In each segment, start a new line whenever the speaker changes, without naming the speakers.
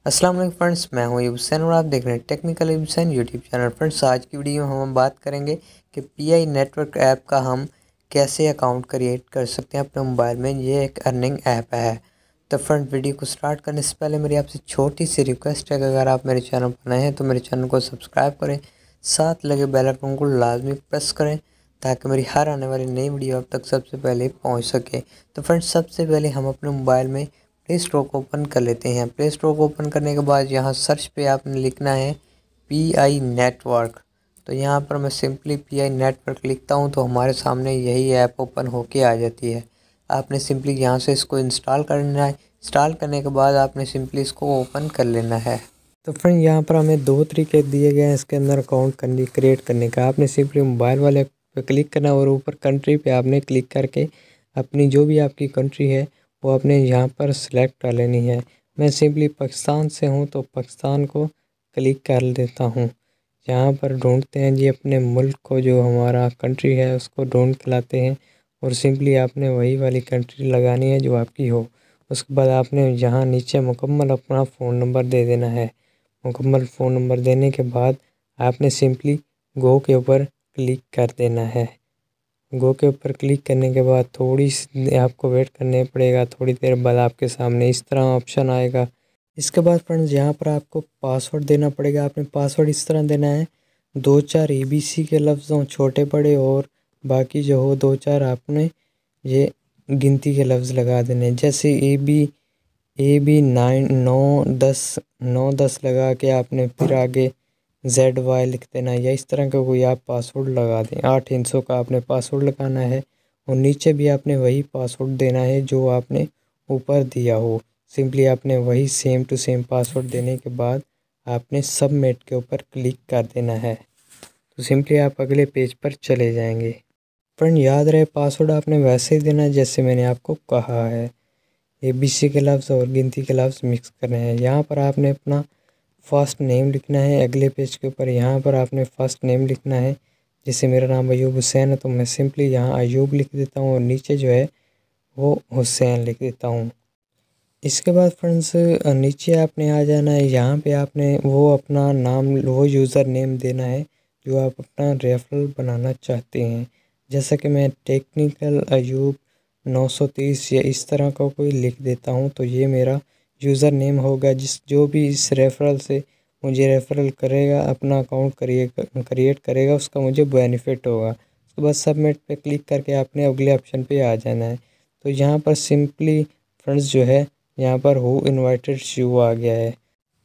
अस्सलाम वालेकुम फ्रेंड्स, मैं हूं हुसैन और आप देख रहे हैं technical Hussain YouTube channel. Friends, आज की वीडियो में हम बात करेंगे कि पीआई नेटवर्क ऐप का हम कैसे अकाउंट क्रिएट कर सकते हैं अपने मोबाइल में। ये एक अर्निंग ऐप है। तो फ्रेंड, वीडियो को स्टार्ट करने से पहले मेरी आपसे छोटी सी रिक्वेस्ट है कि अगर आप मेरे चैनल पर नए हैं तो मेरे चैनल को सब्सक्राइब करें, साथ लगे बेल आइकन को लाजमी प्रेस करें ताकि मेरी हर आने वाली नई वीडियो आप तक सबसे पहले पहुँच सके। तो फ्रेंड्स, सबसे पहले हम अपने मोबाइल में प्ले स्टोर को ओपन कर लेते हैं। प्ले स्टोर को ओपन करने के बाद यहाँ सर्च पे आपने लिखना है पीआई नेटवर्क। तो यहाँ पर मैं सिंपली पीआई नेटवर्क लिखता हूँ तो हमारे सामने यही ऐप ओपन होके आ जाती है। आपने सिंपली यहाँ से इसको इंस्टॉल करना है। इंस्टॉल करने के बाद आपने सिंपली इसको ओपन कर लेना है। तो फ्रेंड, यहाँ पर हमें दो तरीके दिए गए हैं इसके अंदर अकाउंट क्रिएट करने का। आपने सिंपली मोबाइल वाले पे क्लिक करना और ऊपर कंट्री पे आपने क्लिक करके अपनी जो भी आपकी कंट्री है वो आपने यहाँ पर सिलेक्ट कर लेनी है। मैं सिंपली पाकिस्तान से हूँ तो पाकिस्तान को क्लिक कर देता हूँ। यहाँ पर ढूंढते हैं जी अपने मुल्क को, जो हमारा कंट्री है उसको ढूंढ के लाते हैं और सिंपली आपने वही वाली कंट्री लगानी है जो आपकी हो। उसके बाद आपने यहाँ नीचे मुकम्मल अपना फ़ोन नंबर दे देना है। मुकम्मल फ़ोन नंबर देने के बाद आपने सिंपली गो के ऊपर क्लिक कर देना है। गो के ऊपर क्लिक करने के बाद थोड़ी सी आपको वेट करने पड़ेगा। थोड़ी देर बाद आपके सामने इस तरह ऑप्शन आएगा। इसके बाद फ्रेंड्स, यहाँ पर आपको पासवर्ड देना पड़ेगा। आपने पासवर्ड इस तरह देना है, 2-4 ABC के लफ्ज़ हों छोटे बड़े, और बाकी जो हो 2-4 आपने ये गिनती के लफ्ज़ लगा देने। जैसे AB 9-10 लगा के आपने फिर आगे ZY लिख देना, या इस तरह का कोई आप पासवर्ड लगा दें। 8 हिंसों का आपने पासवर्ड लगाना है और नीचे भी आपने वही पासवर्ड देना है जो आपने ऊपर दिया हो। सिंपली आपने वही सेम टू सेम पासवर्ड देने के बाद आपने सबमिट के ऊपर क्लिक कर देना है। तो सिंपली आप अगले पेज पर चले जाएंगे। फ्रेंड, याद रहे पासवर्ड आपने वैसे ही देना है जैसे मैंने आपको कहा है। ABC के लफ्ज़ और गिनती के लफ्ज़ मिक्स करने हैं। यहाँ पर आपने अपना फ़र्स्ट नेम लिखना है। अगले पेज के ऊपर यहाँ पर आपने फ़र्स्ट नेम लिखना है। जैसे मेरा नाम अयूब हुसैन है तो मैं सिंपली यहाँ अयूब लिख देता हूँ और नीचे जो है वो हुसैन लिख देता हूँ। इसके बाद फ्रेंड्स, नीचे आपने आ जाना है। यहाँ पे आपने वो अपना नाम, वो यूज़र नेम देना है जो आप अपना रेफरल बनाना चाहते हैं। जैसा कि मैं टेक्निकल अयूब 930 या इस तरह का कोई लिख देता हूँ तो ये मेरा यूज़र नेम होगा। जो भी इस रेफरल से मुझे रेफरल करेगा, अपना अकाउंट क्रिएट करेगा, उसका मुझे बेनिफिट होगा। उसके बाद सबमिट पे क्लिक करके आपने अगले ऑप्शन पे आ जाना है। तो यहाँ पर सिंपली फ्रेंड्स जो है, यहाँ पर हु इनवाइटेड यू आ गया है।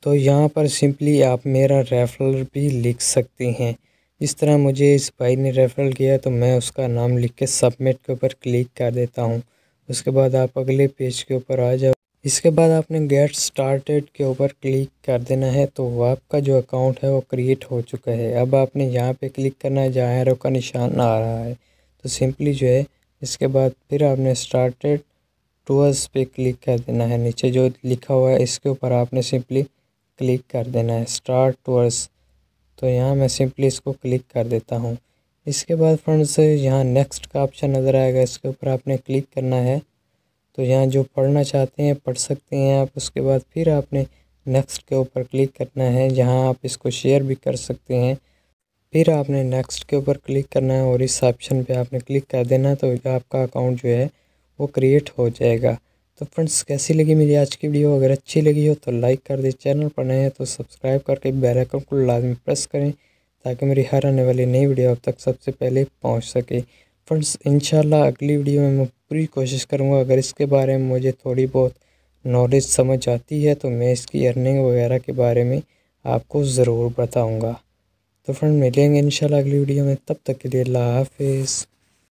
तो यहाँ पर सिंपली आप मेरा रेफरल भी लिख सकते हैं। इस तरह मुझे इस भाई ने रेफरल किया तो मैं उसका नाम लिख के सबमिट के ऊपर क्लिक कर देता हूँ। उसके बाद आप अगले पेज के ऊपर आ जाओ। इसके बाद आपने गेट स्टार्टेड के ऊपर क्लिक कर देना है। तो आपका जो अकाउंट है वो क्रिएट हो चुका है। अब आपने यहाँ पे क्लिक करना है जहाँ एरो का निशान आ रहा है। तो सिंपली जो है, इसके बाद फिर आपने स्टार्टेड टूर्स पे क्लिक कर देना है। नीचे जो लिखा हुआ है इसके ऊपर आपने सिंपली क्लिक कर देना है, स्टार्ट टूर्स। तो यहाँ मैं सिंपली इसको क्लिक कर देता हूँ। इसके बाद फ्रेंड्स, यहाँ नेक्स्ट का ऑप्शन नज़र आएगा, इसके ऊपर आपने क्लिक करना है। तो यहाँ जो पढ़ना चाहते हैं पढ़ सकते हैं आप। उसके बाद फिर आपने नेक्स्ट के ऊपर क्लिक करना है, जहाँ आप इसको शेयर भी कर सकते हैं। फिर आपने नेक्स्ट के ऊपर क्लिक करना है और इस ऑप्शन पे आपने क्लिक कर देना। तो आपका अकाउंट जो है वो क्रिएट हो जाएगा। तो फ्रेंड्स, कैसी लगी मेरी आज की वीडियो? अगर अच्छी लगी हो तो लाइक कर दें, चैनल पर नए हैं तो सब्सक्राइब करके बेल आइकन को लाजमी प्रेस करें ताकि मेरी हर आने वाली नई वीडियो अब तक सबसे पहले पहुंच सके। फ्रेंड्स, इंशाल्लाह अगली वीडियो में मैं पूरी कोशिश करूंगा, अगर इसके बारे में मुझे थोड़ी बहुत नॉलेज समझ आती है तो मैं इसकी अर्निंग वगैरह के बारे में आपको ज़रूर बताऊँगा। तो फ्रेंड, मिलेंगे इंशाल्लाह अगली वीडियो में। तब तक के लिए अल्लाह हाफिज़।